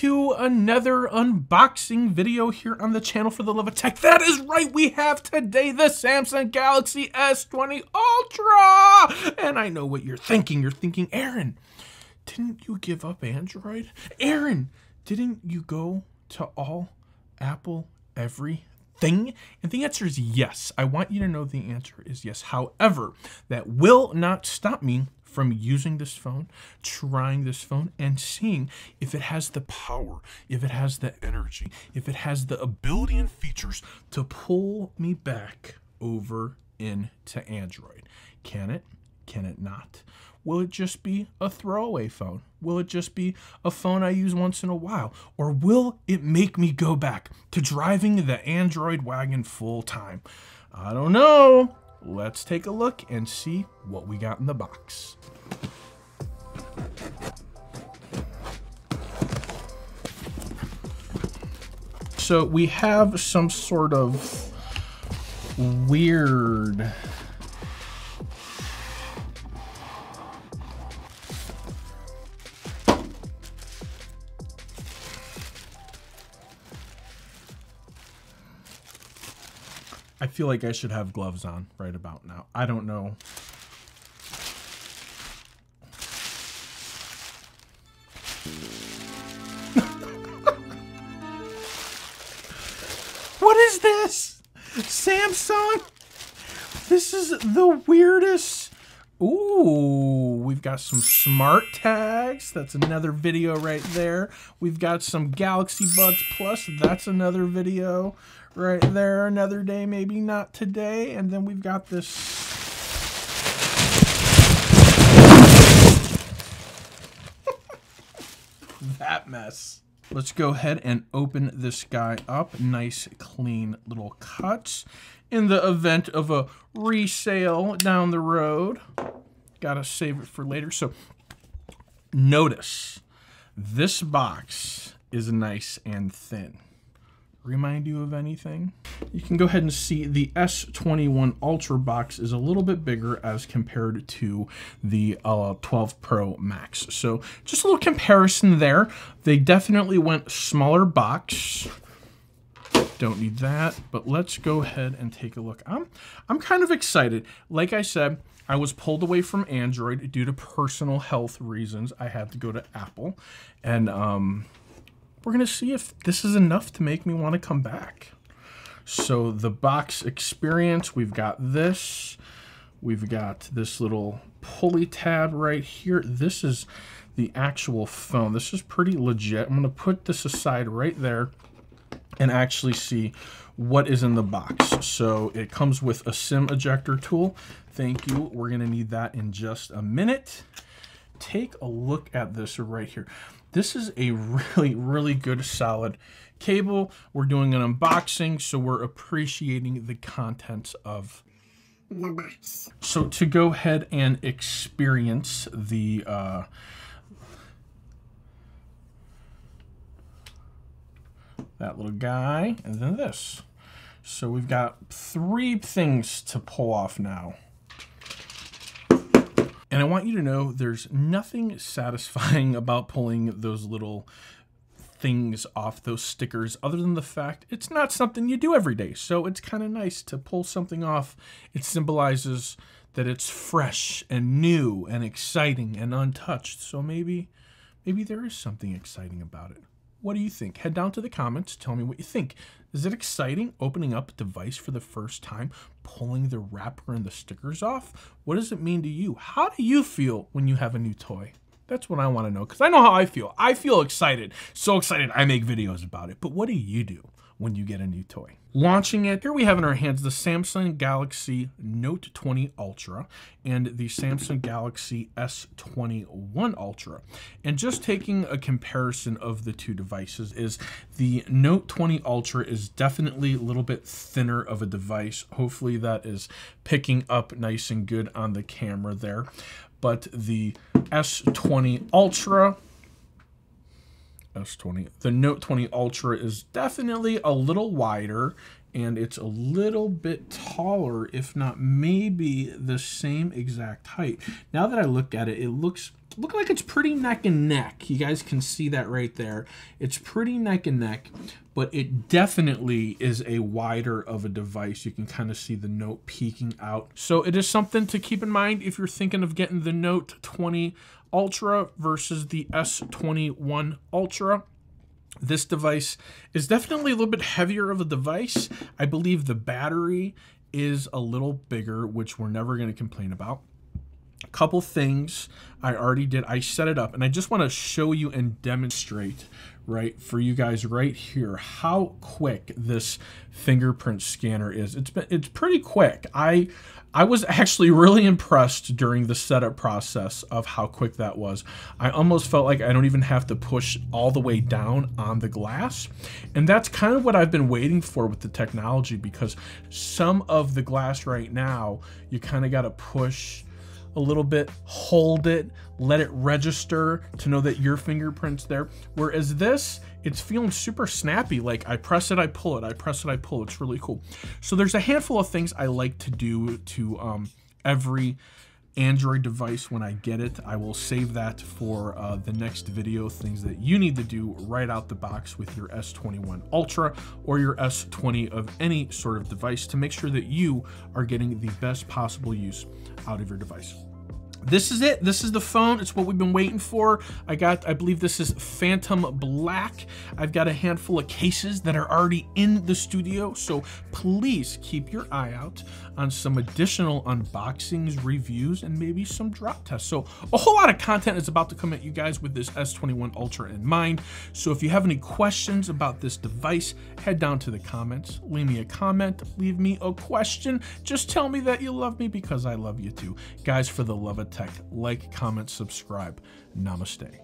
to another unboxing video here on the channel for the love of tech. That is right, we have today the Samsung Galaxy S21 Ultra! And I know what you're thinking. You're thinking, Aaron, didn't you give up Android? Aaron, didn't you go to all Apple everything? And the answer is yes. I want you to know the answer is yes. However, that will not stop me from using this phone, trying this phone, and seeing if it has the power, if it has the energy, if it has the ability and features to pull me back over into Android. Can it? Can it not? Will it just be a throwaway phone? Will it just be a phone I use once in a while? Or will it make me go back to driving the Android wagon full time? I don't know. Let's take a look and see what we got in the box. So we have some sort of weird I feel like I should have gloves on right about now. I don't know. What is this? Samsung? This is the weirdest. Ooh, we've got some smart tags. That's another video right there. We've got some Galaxy Buds Plus. That's another video right there. Another day, maybe not today. And then we've got this. That mess. Let's go ahead and open this guy up. Nice, clean little cuts. In the event of a resale down the road, gotta save it for later. So notice this box is nice and thin. Remind you of anything? You can go ahead and see the S21 Ultra box is a little bit bigger as compared to the 12 Pro Max. So just a little comparison there. They definitely went smaller box. Don't need that, but let's go ahead and take a look. I'm kind of excited. Like I said, I was pulled away from Android due to personal health reasons. I had to go to Apple, and we're gonna see if this is enough to make me want to come back. So the box experience, we've got this. We've got this little pulley tab right here. This is the actual phone. This is pretty legit. I'm gonna put this aside right there and actually see what is in the box. So it comes with a SIM ejector tool. Thank you. We're gonna need that in just a minute. Take a look at this right here. This is a really, really good solid cable. We're doing an unboxing, so we're appreciating the contents of the box. So to go ahead and experience the that little guy, and then this. So we've got 3 things to pull off now. And I want you to know there's nothing satisfying about pulling those little things off, those stickers, other than the fact it's not something you do every day. So it's kind of nice to pull something off. It symbolizes that it's fresh and new and exciting and untouched. So maybe there is something exciting about it. What do you think? Head down to the comments. Tell me what you think. Is it exciting opening up a device for the first time, pulling the wrapper and the stickers off? What does it mean to you? How do you feel when you have a new toy? That's what I want to know, because I know how I feel. I feel excited. So excited I make videos about it. But what do you do when you get a new toy? Launching it, here we have in our hands the Samsung Galaxy Note 20 Ultra and the Samsung Galaxy S21 Ultra. And just taking a comparison of the two devices is the Note 20 Ultra is definitely a little bit thinner of a device. Hopefully that is picking up nice and good on the camera there. But the S20 Ultra, the Note 20 Ultra is definitely a little wider and it's a little bit taller, if not maybe the same exact height. Now that I look at it, it looks like it's pretty neck and neck. You guys can see that right there. It's pretty neck and neck, but it definitely is a wider of a device. You can kind of see the Note peeking out. So it is something to keep in mind if you're thinking of getting the Note 20 Ultra versus the S21 Ultra. This device is definitely a little bit heavier of a device. I believe the battery is a little bigger, which we're never going to complain about. A couple things I already did. I set it up, and I just want to show you and demonstrate right for you guys right here how quick this fingerprint scanner is. It's pretty quick. I was actually really impressed during the setup process of how quick that was. I almost felt like I don't even have to push all the way down on the glass. And that's kind of what I've been waiting for with the technology, because some of the glass right now, you kind of got to push a little bit, hold it, let it register to know that your fingerprint's there. Whereas this, it's feeling super snappy. Like I press it, I pull it, I press it, I pull it. It's really cool. So there's a handful of things I like to do to every Android device when I get it. I will save that for the next video, things that you need to do right out the box with your S21 Ultra or your S20 of any sort of device to make sure that you are getting the best possible use out of your device. This is it. This is the phone. It's what we've been waiting for. I believe this is Phantom Black. I've got a handful of cases that are already in the studio, so please keep your eye out on some additional unboxings, reviews, and maybe some drop tests. So a whole lot of content is about to come at you guys with this S21 Ultra in mind. So if you have any questions about this device, head down to the comments, leave me a comment, leave me a question. Just tell me that you love me because I love you too. Guys, for the love of tech, like, comment, subscribe. Namaste.